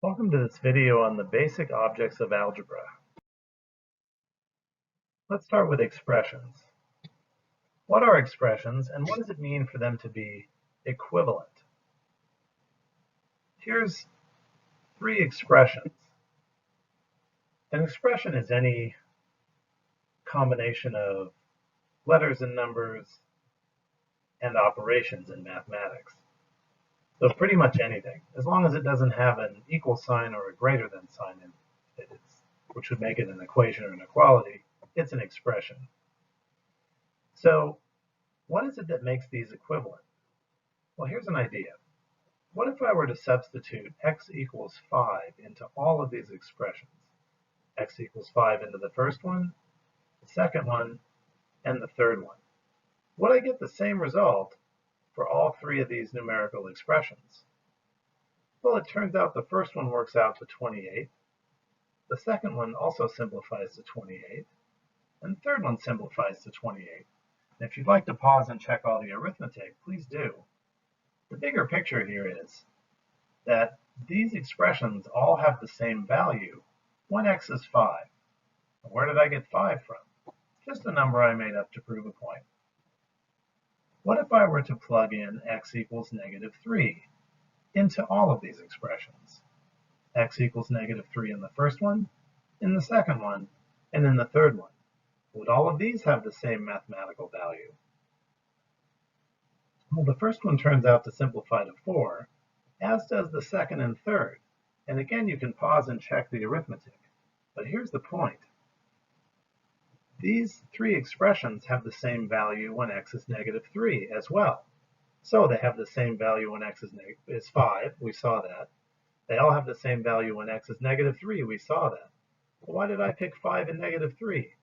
Welcome to this video on the basic objects of algebra. Let's start with expressions. What are expressions and what does it mean for them to be equivalent? Here's three expressions. An expression is any combination of letters and numbers and operations in mathematics. So pretty much anything, as long as it doesn't have an equal sign or a greater than sign in it, which would make it an equation or an equality, it's an expression. So what is it that makes these equivalent? Well, here's an idea. What if I were to substitute x equals 5 into all of these expressions? X equals 5 into the first one, the second one, and the third one. Would I get the same result for all three of these numerical expressions? Well, it turns out the first one works out to 28. The second one also simplifies to 28. And the third one simplifies to 28. And if you'd like to pause and check all the arithmetic, please do. The bigger picture here is that these expressions all have the same value when x is 5. Where did I get 5 from? Just a number I made up to prove a point. What if I were to plug in x equals -3 into all of these expressions? X equals -3 in the first one, in the second one, and in the third one. Would all of these have the same mathematical value? Well, the first one turns out to simplify to 4, as does the second and third. And again, you can pause and check the arithmetic. But here's the point. These three expressions have the same value when x is -3 as well. So they have the same value when x is 5, we saw that. They all have the same value when x is -3, we saw that. Well, why did I pick 5 and -3?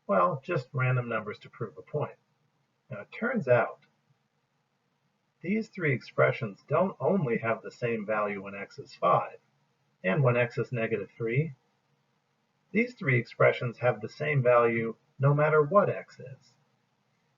Well, just random numbers to prove a point. Now it turns out these three expressions don't only have the same value when x is 5 and when x is -3. These three expressions have the same value no matter what x is.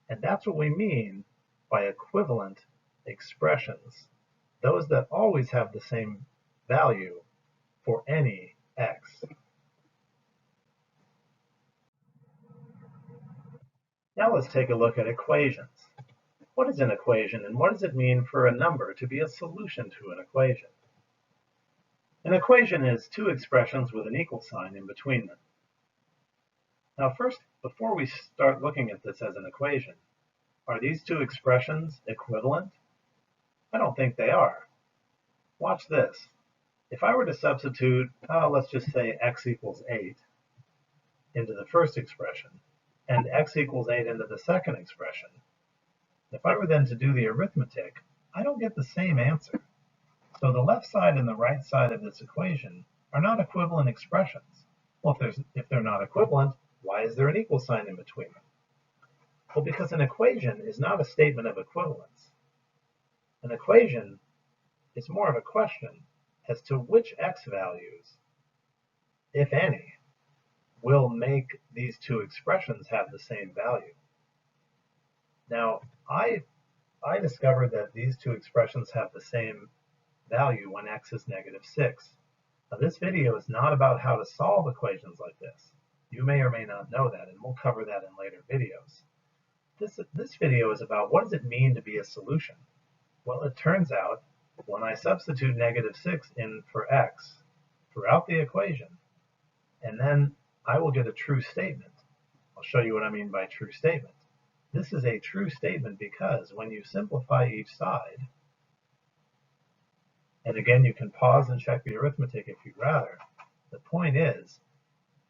And that's what we mean by equivalent expressions, those that always have the same value for any x. Now let's take a look at equations. What is an equation and what does it mean for a number to be a solution to an equation? An equation is two expressions with an equal sign in between them. Now first, before we start looking at this as an equation, are these two expressions equivalent? I don't think they are. Watch this. If I were to substitute, let's just say x equals 8 into the first expression, and x equals 8 into the second expression, if I were then to do the arithmetic, I don't get the same answer. So the left side and the right side of this equation are not equivalent expressions. Well, if they're not equivalent, why is there an equal sign in between them? Well, because an equation is not a statement of equivalence. An equation is more of a question as to which x values, if any, will make these two expressions have the same value. Now, I discovered that these two expressions have the same value when x is -6. Now, this video is not about how to solve equations like this. You may or may not know that, and we'll cover that in later videos. This video is about what does it mean to be a solution? Well, it turns out when I substitute -6 in for x throughout the equation, and then I will get a true statement. I'll show you what I mean by true statement. This is a true statement because when you simplify each side, and again, you can pause and check the arithmetic if you'd rather, the point is,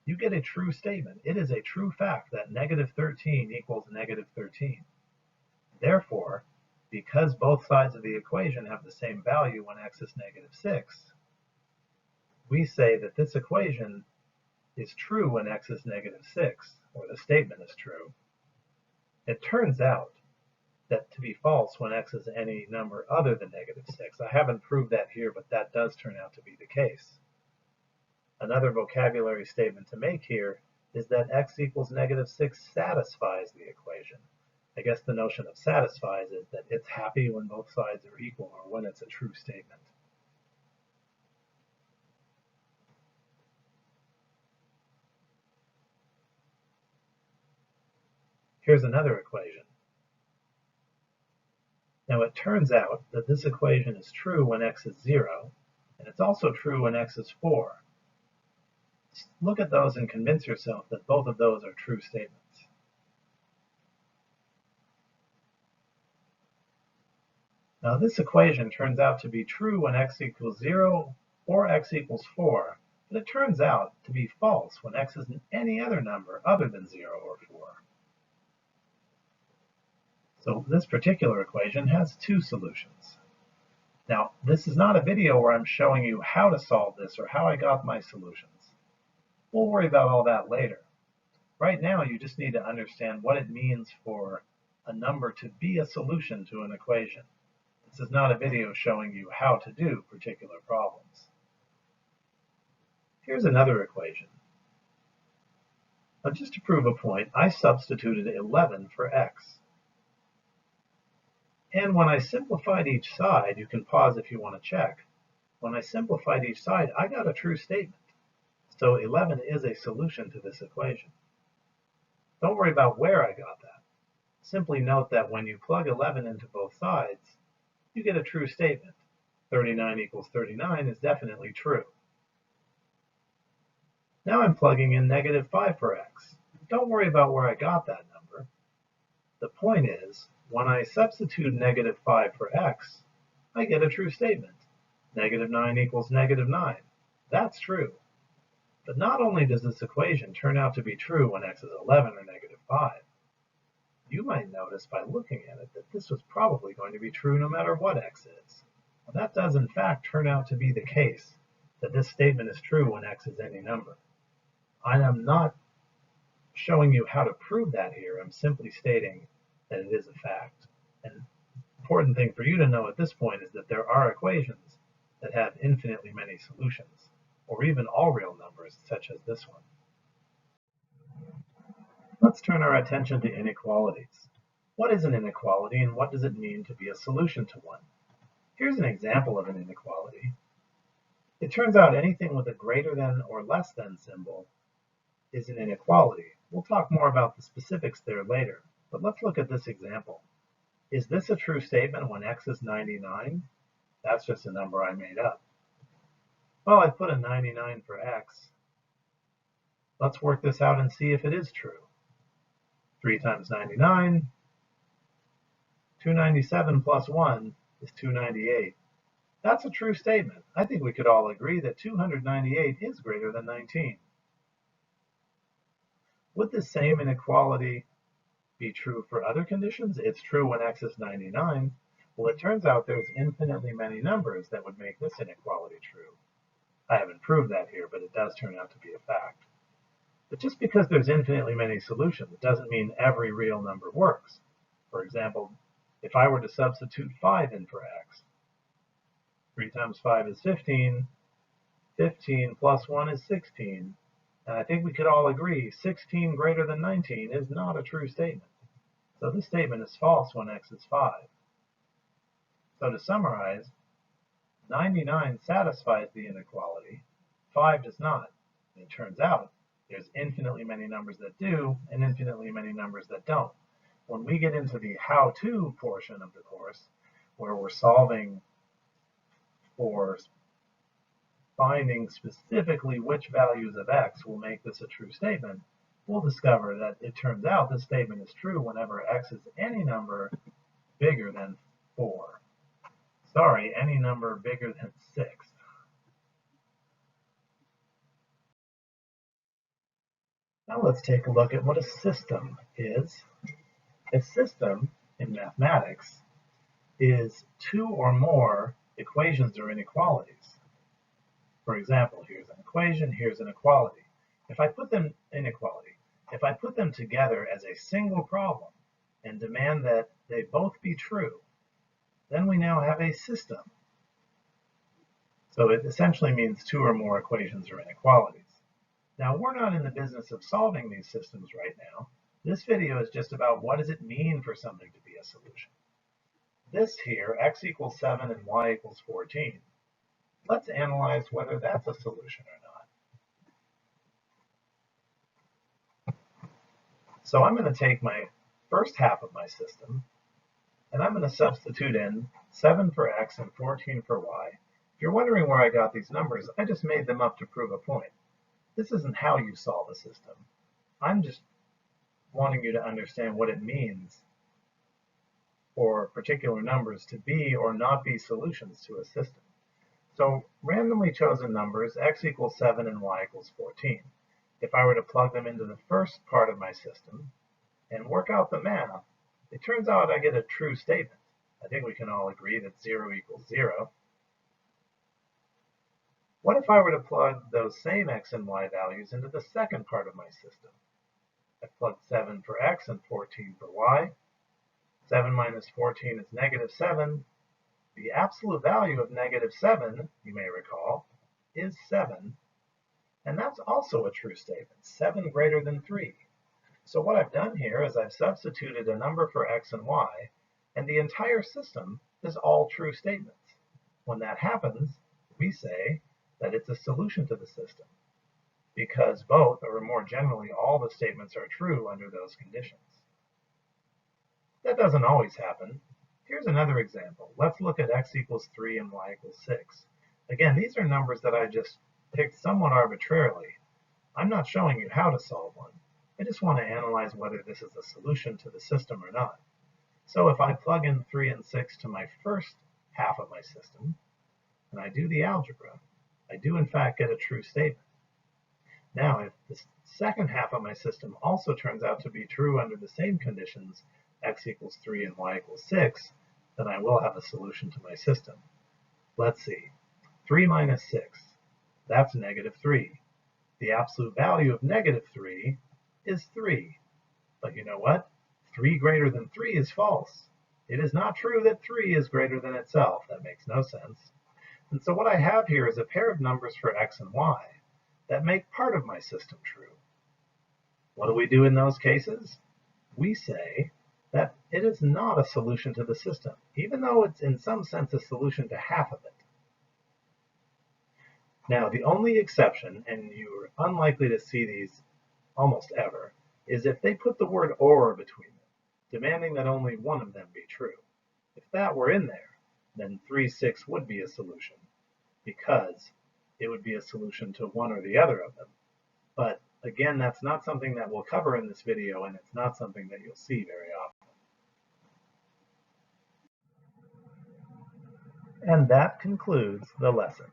you get a true statement. It is a true fact that -13 equals -13. Therefore, because both sides of the equation have the same value when x is -6, we say that this equation is true when x is -6, or the statement is true. It turns out that to be false when x is any number other than -6. I haven't proved that here, but that does turn out to be the case. Another vocabulary statement to make here is that x equals -6 satisfies the equation. I guess the notion of satisfies is that it's happy when both sides are equal or when it's a true statement. Here's another equation. Now it turns out that this equation is true when x is 0, and it's also true when x is 4. Look at those and convince yourself that both of those are true statements. Now this equation turns out to be true when x equals 0 or x equals 4, but it turns out to be false when x is any other number other than 0 or 4. So this particular equation has two solutions. Now, this is not a video where I'm showing you how to solve this or how I got my solutions. We'll worry about all that later. Right now, you just need to understand what it means for a number to be a solution to an equation. This is not a video showing you how to do particular problems. Here's another equation. Now, just to prove a point, I substituted 11 for x. And when I simplified each side, you can pause if you want to check. When I simplified each side, I got a true statement. So 11 is a solution to this equation. Don't worry about where I got that. Simply note that when you plug 11 into both sides, you get a true statement. 39 equals 39 is definitely true. Now I'm plugging in -5 for x. Don't worry about where I got that number. The point is, when I substitute -5 for x, I get a true statement. -9 equals -9. That's true. But not only does this equation turn out to be true when x is 11 or -5, you might notice by looking at it that this was probably going to be true no matter what x is. Well, that does in fact turn out to be the case, that this statement is true when x is any number. I am not showing you how to prove that here. I'm simply stating that it is a fact. And the important thing for you to know at this point is that there are equations that have infinitely many solutions, or even all real numbers, such as this one. Let's turn our attention to inequalities. What is an inequality, and what does it mean to be a solution to one? Here's an example of an inequality. It turns out anything with a greater than or less than symbol is an inequality. We'll talk more about the specifics there later, but let's look at this example. Is this a true statement when x is 99? That's just a number I made up. Well, I put a 99 for x. Let's work this out and see if it is true. 3 times 99, 297 plus 1 is 298. That's a true statement. I think we could all agree that 298 is greater than 19. Would the same inequality be true for other conditions? It's true when x is 99. Well, it turns out there's infinitely many numbers that would make this inequality true. I haven't proved that here, but it does turn out to be a fact. But just because there's infinitely many solutions doesn't mean every real number works. For example, if I were to substitute 5 in for x, 3 times 5 is 15, 15 plus 1 is 16, and I think we could all agree 16 greater than 19 is not a true statement. So this statement is false when x is 5. So to summarize, 99 satisfies the inequality, 5 does not. And it turns out there's infinitely many numbers that do and infinitely many numbers that don't. When we get into the how-to portion of the course, where we're solving for finding specifically which values of x will make this a true statement, we'll discover that it turns out this statement is true whenever x is any number bigger than 4. Sorry, any number bigger than 6. Now let's take a look at what a system is. A system in mathematics is two or more equations or inequalities. For example, here's an equation, here's an equality. If I put them together as a single problem and demand that they both be true, then we now have a system. So it essentially means two or more equations or inequalities. Now, we're not in the business of solving these systems right now. This video is just about what does it mean for something to be a solution. This here, x equals 7 and y equals 14. Let's analyze whether that's a solution or not. So I'm going to take my first half of my system, and I'm going to substitute in 7 for x and 14 for y. If you're wondering where I got these numbers, I just made them up to prove a point. This isn't how you solve a system. I'm just wanting you to understand what it means for particular numbers to be or not be solutions to a system. So randomly chosen numbers, x equals 7 and y equals 14. If I were to plug them into the first part of my system and work out the math, it turns out I get a true statement. I think we can all agree that 0 equals 0. What if I were to plug those same x and y values into the second part of my system? I plugged 7 for x and 14 for y. 7 minus 14 is negative 7. The absolute value of negative 7, you may recall, is 7. And that's also a true statement, 7 greater than 3. So what I've done here is I've substituted a number for x and y, and the entire system is all true statements. When that happens, we say that it's a solution to the system, because both, or more generally, all the statements are true under those conditions. That doesn't always happen. Here's another example. Let's look at x equals 3 and y equals 6. Again, these are numbers that I just picked somewhat arbitrarily. I'm not showing you how to solve one. I just want to analyze whether this is a solution to the system or not. So if I plug in 3 and 6 to my first half of my system, and I do the algebra, I do in fact get a true statement. Now, if the second half of my system also turns out to be true under the same conditions, x equals 3 and y equals 6, then I will have a solution to my system. Let's see. 3 minus 6, that's negative 3. The absolute value of negative 3 is 3. But you know what? 3 greater than 3 is false. It is not true that 3 is greater than itself. That makes no sense. And so what I have here is a pair of numbers for x and y that make part of my system true. What do we do in those cases? We say that it is not a solution to the system, even though it's in some sense a solution to half of it. Now, the only exception, and you're unlikely to see these almost ever, is if they put the word or between them, demanding that only one of them be true. If that were in there, then 3, 6 would be a solution, because it would be a solution to one or the other of them. But again, that's not something that we'll cover in this video, and it's not something that you'll see very often. And that concludes the lesson.